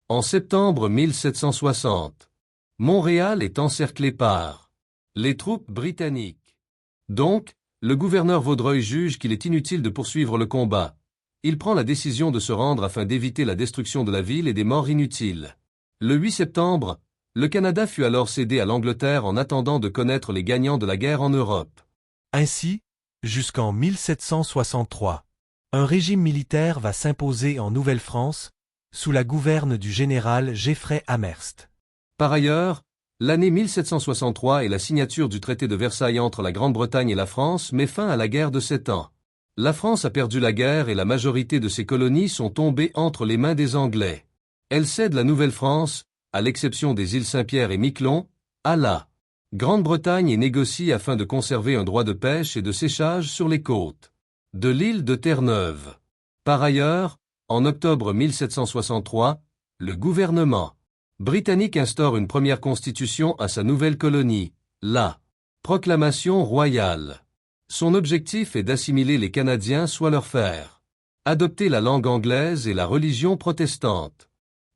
En septembre 1760, Montréal est encerclé par les troupes britanniques. Donc, le gouverneur Vaudreuil juge qu'il est inutile de poursuivre le combat. Il prend la décision de se rendre afin d'éviter la destruction de la ville et des morts inutiles. Le 8 septembre, le Canada fut alors cédé à l'Angleterre en attendant de connaître les gagnants de la guerre en Europe. Ainsi, jusqu'en 1763, un régime militaire va s'imposer en Nouvelle-France, sous la gouverne du général Geoffrey Amherst. Par ailleurs, l'année 1763 et la signature du traité de Versailles entre la Grande-Bretagne et la France met fin à la guerre de 7 ans. La France a perdu la guerre et la majorité de ses colonies sont tombées entre les mains des Anglais. Elle cède la Nouvelle-France, à l'exception des îles Saint-Pierre et Miquelon, à la Grande-Bretagne et négocie afin de conserver un droit de pêche et de séchage sur les côtes de l'île de Terre-Neuve. Par ailleurs, en octobre 1763, le gouvernement britannique instaure une première constitution à sa nouvelle colonie, la Proclamation royale. Son objectif est d'assimiler les Canadiens, soit leur faire adopter la langue anglaise et la religion protestante.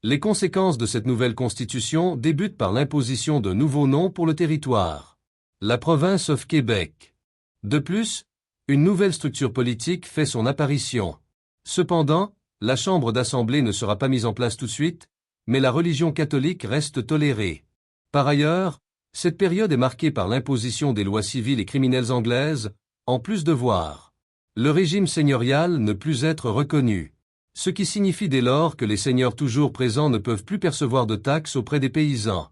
Les conséquences de cette nouvelle constitution débutent par l'imposition d'un nouveau nom pour le territoire, la province of Québec. De plus, une nouvelle structure politique fait son apparition. Cependant, la Chambre d'Assemblée ne sera pas mise en place tout de suite, mais la religion catholique reste tolérée. Par ailleurs, cette période est marquée par l'imposition des lois civiles et criminelles anglaises, en plus de voir le régime seigneurial ne plus être reconnu. Ce qui signifie dès lors que les seigneurs toujours présents ne peuvent plus percevoir de taxes auprès des paysans.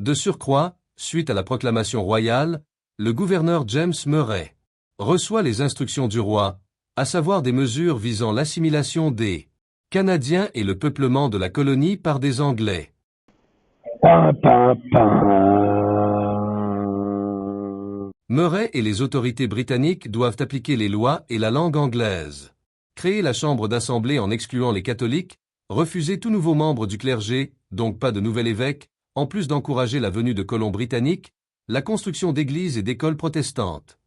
De surcroît, suite à la proclamation royale, le gouverneur James Murray reçoit les instructions du roi, à savoir des mesures visant l'assimilation des Canadiens et le peuplement de la colonie par des Anglais. Murray et les autorités britanniques doivent appliquer les lois et la langue anglaise. Créer la Chambre d'Assemblée en excluant les catholiques, refuser tout nouveau membre du clergé, donc pas de nouvel évêque, en plus d'encourager la venue de colons britanniques, la construction d'églises et d'écoles protestantes.